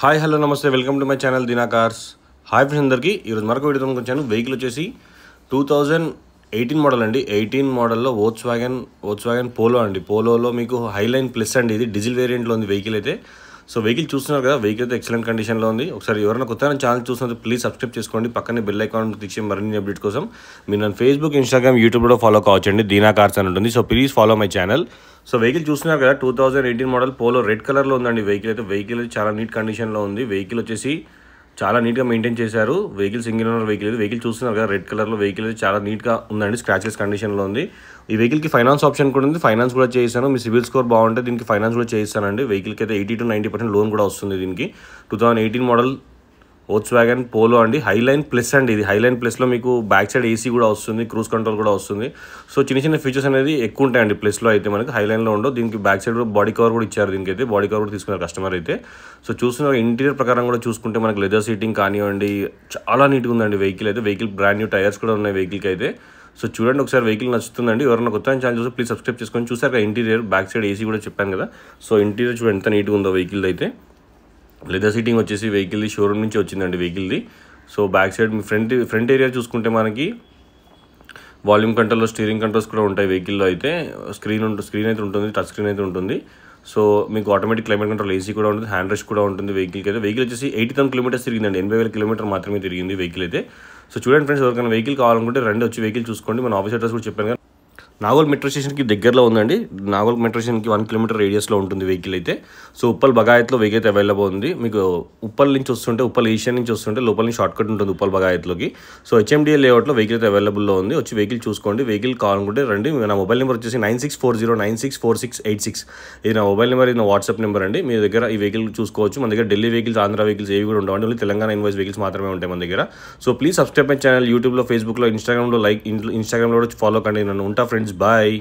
Hi hello నమస్తే welcome to my channel Deena cars. Hi friends అందరికీ ఈరోజు మరొక వీడియోతో వచ్చాను. వెహికల్ వచ్చేసి 2018 మోడల్ అండి. 18 మోడల్లో వోక్స్ వ్యాగన్ పోలో అండి. పోలోలో మీకు హైలైన్ ప్లస్ అండి. ఇది డీజిల్ వేరియంట్లో ఉంది వెహికల్ అయితే. సో వెహికల్ చూస్తున్నారు కదా, వెహికల్ అయితే ఎక్సలెంట్ కండిషన్లో ఉంది. ఒకసారి ఎవరైనా కొత్త ఛానల్ చూస్తున్నట్టు ప్లీజ్ సబ్స్క్రైబ్ చేసుకోండి. పక్కనే బెల్ ఐకాన్ తీసి మరిన్ని అప్డేట్ కోసం మీరు నన్ను ఫేస్బుక్, ఇన్స్టాగ్రామ్, యూట్యూబ్లో ఫాలో కావచ్చండి. దీనా కార్స్ అని ఉంటుంది. So please follow my channel. So vehicle చూస్తున్నారు కదా, 2018 మోడల్ పోలో రెడ్ కలర్లో ఉందండి. వెహికల్ అయితే చాలా నీట్ కండిషన్లో ఉంది. వెహికల్ వచ్చేసి చాలా నీట్గా మెయింటైన్ చేశారు. వెహికల్ సింగిల్ ఓనర్ వెహికల్ చూస్తున్నారు కదా, రెడ్ కలర్లో వెహికల్ అయితే చాలా నీట్గా ఉందండి. స్క్రాచెస్ కండిషన్లో ఉంది. ఈ వెహికల్కి ఫైనాన్స్ ఆప్షన్ కూడా ఉంది. ఫైనాన్స్ కూడా చేయిస్తాను. మీ సిబిల్ స్కోర్ బాగుంటే దీనికి ఫైనాన్స్ కూడా చేయిస్తానండి. వెహికల్కి అయితే 80 to 90% లోన్ కూడా వస్తుంది. దీనికి 2018 మోడల్ వోక్స్ వ్యాగన్ పోలో అండి. హైలైన్ ప్లస్ అండి. ఇది హైలైన్ ప్లస్లో మీకు బ్యాక్ సైడ్ ఏసీ కూడా వస్తుంది, క్రూజ్ కంట్రోల్ కూడా వస్తుంది. సో చిన్న ఫీచర్స్ అనేది ఎక్కువ ఉంటాయండి ప్లస్లో అయితే. మనకి హైలైన్లో ఉండవు. దీనికి బ్యాక్ సైడ్ బాడీ కవర్ కూడా ఇచ్చారు. దీనికి అయితే బాడీ కవర్ కూడా తీసుకున్నారు కస్టమర్ అయితే. సో చూస్తున్నారు ఇంటీరియర్ ప్రకారం కూడా చూసుకుంటే మనకి లెదర్ సీటింగ్ కానివ్వండి చాలా నీట్గా ఉందండి వెహికల్ అయితే. వెహికల్ బ్రాండ్ న్యూ టైర్స్ కూడా ఉన్నాయి వెహికల్కి అయితే. సో చూడండి ఒకసారి, వెహికల్ నచ్చుతుందండి. ఎవరైనా కొత్త ఛానల్ చూస్తే ప్లీజ్ సబ్స్క్రైబ్ చేసుకొని. చూసారు కదా ఇంటీరియర్, బ్యాక్ సైడ్ ఏసీ కూడా చెప్పాను కదా. సో ఇంటీరియర్ చూడండి ఎంత నీట్గా ఉందో వెహికల్ అయితే. లెదర్ సీటింగ్ వచ్చేసి వెహికల్ది షోరూమ్ నుంచి వచ్చిందండి వెహికల్ది. సో బ్యాక్ సైడ్ మీ ఫ్రంట్ ఏరియా చూసుకుంటే మనకి వాల్యూమ్ కంట్రోల్, స్టీరింగ్ కంట్రోల్స్ కూడా ఉంటాయి వెహికల్లో అయితే. స్క్రీన్ అయితే ఉంటుంది, టచ్ స్క్రీన్ అయితే ఉంటుంది. సో మీకు ఆటోమేటిక్ క్లైమేట్ కంట్రోల్ ఏసీ కూడా ఉంటుంది, హ్యాండ్ రెస్ట్ కూడా ఉంటుంది వెహికల్కి అయితే. వెహికల్ వచ్చేసి 80,000 కిలోమీటర్స్ తిరిగిందండి. 80,000 కిలోమీటర్ మాత్రమే తిరిగింది వెహికల్ అయితే. సో చూడండి ఫ్రెండ్స్, ఎవరికైనా వెహికల్ కావాలనుకుంటే రండి, వచ్చి వెహికల్ చూసుకోండి. మన ఆఫీస్ అడ్రస్ కూడా చెప్పాను కదా, నాగోల్ మెట్రో స్టేషన్కి దగ్గరలో ఉందండి. నాగోల్ మెట్రో స్టేషన్కి 1 కిలోమీటర్ రేడియస్లో ఉంటుంది వెహికల్ అయితే. సో ఉప్పల్ బగాయత్లో వెహికల్ అయితే అవైలబుల్ ఉంది. మీకు ఉప్పల్ నుంచి వస్తుంటే, ఉప్పల్ ఏషియన్ నుంచి వస్తుంటే లోపల నుంచి షార్ట్ కట్ ఉంటుంది ఉప్పల్ బగాయత్లోకి. సో HMDL లేఅవుట్లో వెహికల్ అయితే అవైలబుల్లో ఉంది. వచ్చి వెహికల్ చూసుకోండి. వెహికల్ కావాలనుకుంటే రండి. నా మొబైల్ నెంబర్ వచ్చేసి 9640964686. ఇది నా మొబైల్ నెంబర్, ఇది నా వాట్సాప్ నెంబర్ అండి. మీ దగ్గర ఈ వెహికల్ చూసుకోవచ్చు. మన దగ్గర ఢిల్లీ వెహికల్స్, ఆంధ్ర వెహికల్స్ ఏవి కూడా ఉండవండి. ఓన్లీ తెలంగాణ ఇన్వాయిస్ వెహికల్స్ మాత్రమే ఉంటాయి మన దగ్గర. So please subscribe my channel. యూట్యూబ్లో, ఫేస్బుక్లో, ఇన్స్టాగ్రామ్లో కూడా ఫాలో కండి. నన్ను ఉంటా ఫ్రెండ్స్. బాయ్.